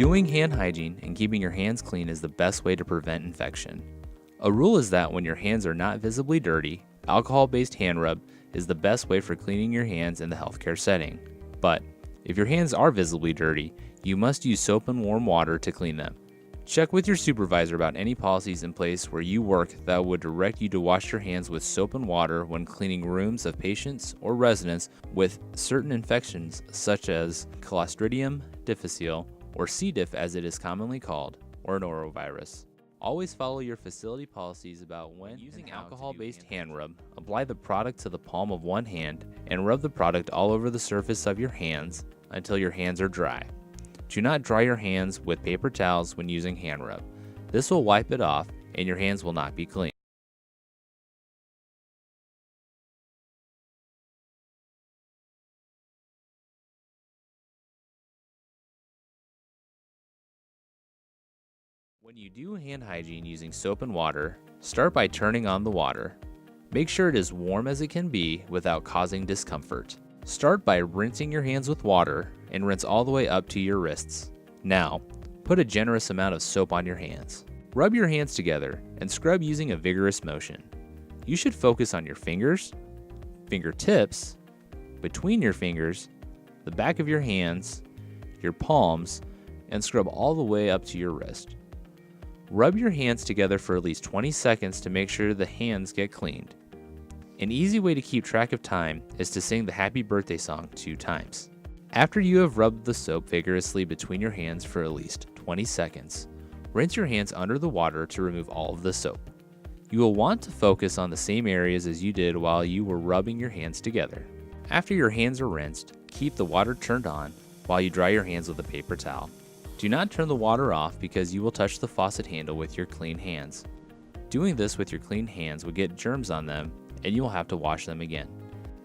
Doing hand hygiene and keeping your hands clean is the best way to prevent infection. A rule is that when your hands are not visibly dirty, alcohol-based hand rub is the best way for cleaning your hands in the healthcare setting. But if your hands are visibly dirty, you must use soap and warm water to clean them. Check with your supervisor about any policies in place where you work that would direct you to wash your hands with soap and water when cleaning rooms of patients or residents with certain infections such as Clostridium difficile, or C. diff as it is commonly called, or norovirus. Always follow your facility policies about when using alcohol-based hand rub. Apply the product to the palm of one hand and rub the product all over the surface of your hands until your hands are dry. Do not dry your hands with paper towels when using hand rub. This will wipe it off and your hands will not be clean. When you do hand hygiene using soap and water, start by turning on the water. Make sure it is warm as it can be without causing discomfort. Start by rinsing your hands with water and rinse all the way up to your wrists. Now, put a generous amount of soap on your hands. Rub your hands together and scrub using a vigorous motion. You should focus on your fingers, fingertips, between your fingers, the back of your hands, your palms, and scrub all the way up to your wrist. Rub your hands together for at least 20 seconds to make sure the hands get cleaned. An easy way to keep track of time is to sing the happy birthday song 2 times. After you have rubbed the soap vigorously between your hands for at least 20 seconds, rinse your hands under the water to remove all of the soap. You will want to focus on the same areas as you did while you were rubbing your hands together. After your hands are rinsed, keep the water turned on while you dry your hands with a paper towel. Do not turn the water off because you will touch the faucet handle with your clean hands. Doing this with your clean hands will get germs on them and you will have to wash them again.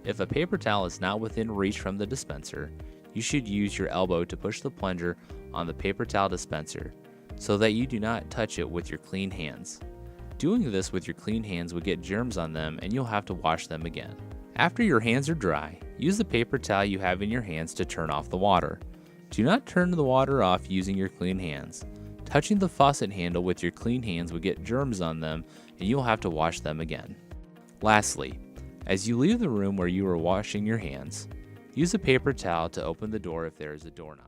If a paper towel is not within reach from the dispenser, you should use your elbow to push the plunger on the paper towel dispenser so that you do not touch it with your clean hands. Doing this with your clean hands will get germs on them and you'll have to wash them again. After your hands are dry, use the paper towel you have in your hands to turn off the water. Do not turn the water off using your clean hands. Touching the faucet handle with your clean hands will get germs on them and you'll have to wash them again. Lastly, as you leave the room where you are washing your hands, use a paper towel to open the door if there is a doorknob.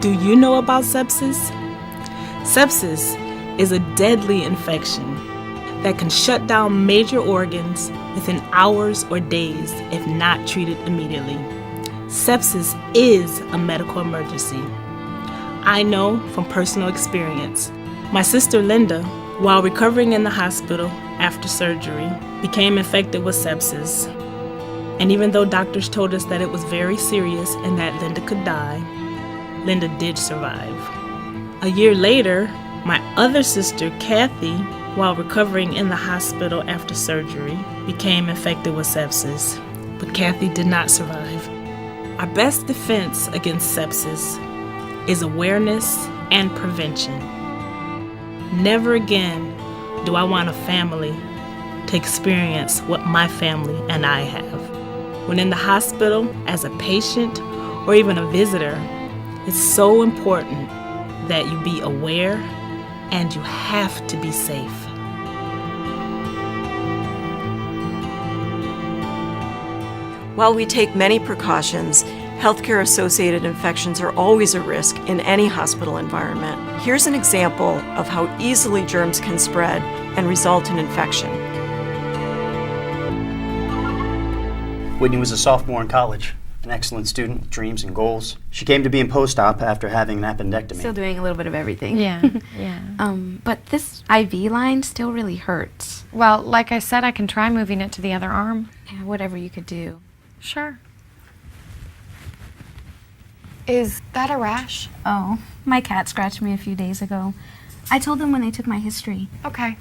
Do you know about sepsis? Sepsis is a deadly infection that can shut down major organs within hours or days if not treated immediately. Sepsis is a medical emergency. I know from personal experience. My sister Linda, while recovering in the hospital after surgery, became infected with sepsis. And even though doctors told us that it was very serious and that Linda could die, Linda did survive. A year later, my other sister, Kathy, while recovering in the hospital after surgery, became infected with sepsis. But Kathy did not survive. Our best defense against sepsis is awareness and prevention. Never again do I want a family to experience what my family and I have. When in the hospital as a patient or even a visitor, it's so important that you be aware and you have to be safe. While we take many precautions, healthcare-associated infections are always a risk in any hospital environment. Here's an example of how easily germs can spread and result in infection. Whitney was a sophomore in college, an excellent student with dreams and goals. She came to be in post-op after having an appendectomy. Still doing a little bit of everything. Yeah, yeah. But this IV line still really hurts. Well, like I said, I can try moving it to the other arm. Yeah, whatever you could do. Sure. Is that a rash? Oh, my cat scratched me a few days ago. I told them when they took my history. Okay.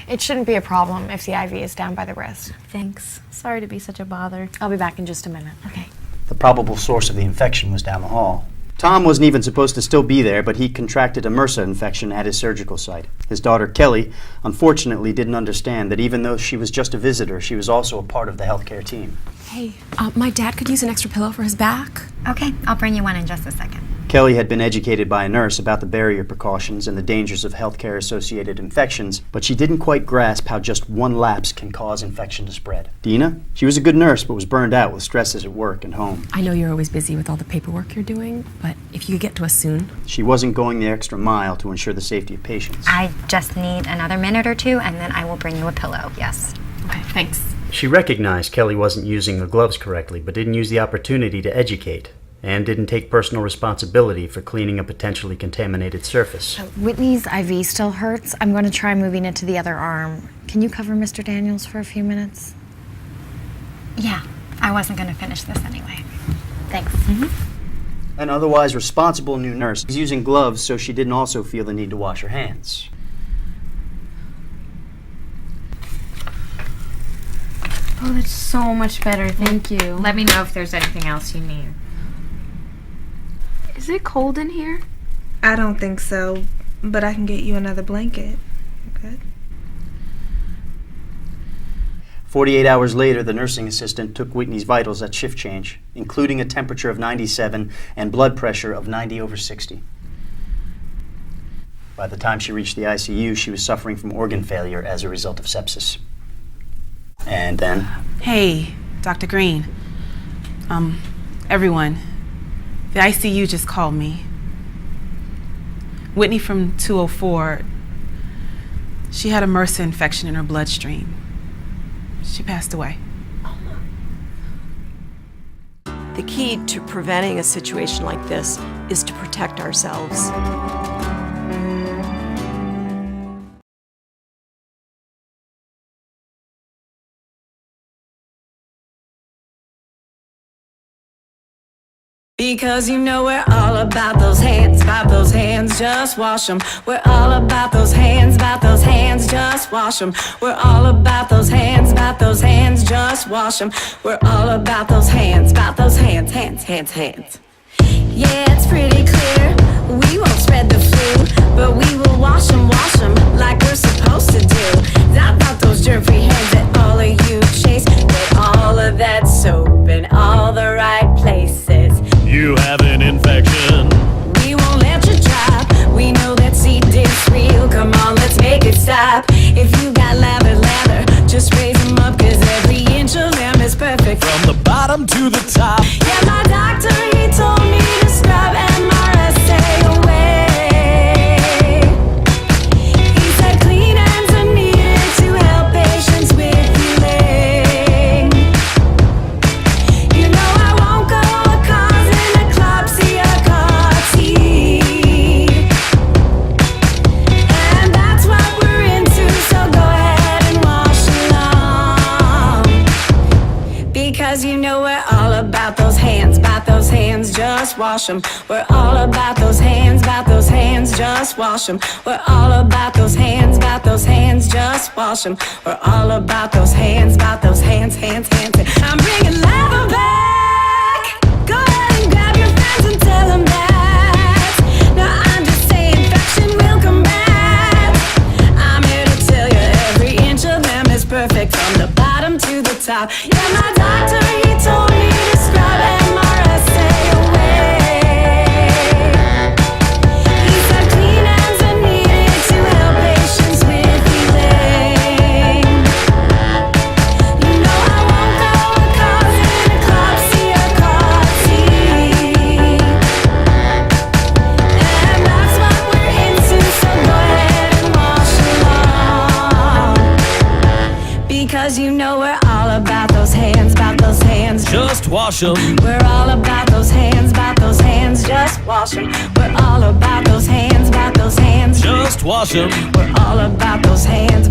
It shouldn't be a problem if the IV is down by the wrist. Thanks. Sorry to be such a bother. I'll be back in just a minute. Okay. The probable source of the infection was down the hall. Tom wasn't even supposed to still be there, but he contracted a MRSA infection at his surgical site. His daughter, Kelly, unfortunately didn't understand that even though she was just a visitor, she was also a part of the healthcare team. Hey, my dad could use an extra pillow for his back. Okay, I'll bring you one in just a second. Kelly had been educated by a nurse about the barrier precautions and the dangers of healthcare-associated infections, but she didn't quite grasp how just one lapse can cause infection to spread. Dina? She was a good nurse, but was burned out with stresses at work and home. I know you're always busy with all the paperwork you're doing, but if you could get to us soon. She wasn't going the extra mile to ensure the safety of patients. I just need another minute or two, and then I will bring you a pillow, yes. Okay, thanks. She recognized Kelly wasn't using the gloves correctly, but didn't use the opportunity to educate, and didn't take personal responsibility for cleaning a potentially contaminated surface. Whitney's IV still hurts. I'm going to try moving it to the other arm. Can you cover Mr. Daniels for a few minutes? Yeah, I wasn't going to finish this anyway. Thanks. An otherwise responsible new nurse was using gloves so she didn't also feel the need to wash her hands. Oh, that's so much better. Thank you. Let me know if there's anything else you need. Is it cold in here? I don't think so, but I can get you another blanket. Good. 48 hours later, the nursing assistant took Whitney's vitals at shift change, including a temperature of 97 and blood pressure of 90/60. By the time she reached the ICU, she was suffering from organ failure as a result of sepsis. And then... Hey, Dr. Green. Everyone. The ICU just called me. Whitney from 204, she had a MRSA infection in her bloodstream. She passed away. The key to preventing a situation like this is to protect ourselves. Because you know we're all about those hands, just wash them. We're all about those hands, just wash them. We're all about those hands, just wash them. We're all about those hands, hands. Yeah, it's pretty clear, we won't spread the flu, but we will wash them like we're supposed to do. Not about those germ-free hands that all of you chase, but all of that soap in all the right places. You have an infection. We won't let you drop. We know that C. diff's real. Come on, let's make it stop. If you got lather, just raise them up, cause every inch of them is perfect. From the bottom to the top. Yeah, my doctor, he told me to scrub MRSA away. He said clean hands are needed to help patients with healing. You know I won't go causing eclampsia CAR-T. And that's what we're into, so go ahead and wash along. Because you know we're all about those hands, just wash them. We're all about those hands, just wash them. We're all about those hands, just wash them. We're all about those hands, hands. I'm bringing lather back. Go ahead and grab your friends and tell them that. Now I'm just saying infection will come back. I'm here to tell you every inch of them is perfect, from the bottom to the top. Yeah, my doctor, he told me to scrub MRSA away. He said clean hands are needed to help patients with healing. You know I won't go causing eclampsia CAR-T. And that's what we're into, so go ahead and wash along. Because you know we're all about those hands, Just wash them. We're all about those hands, just wash them. We're all about those hands, Just wash them. We're all about those hands,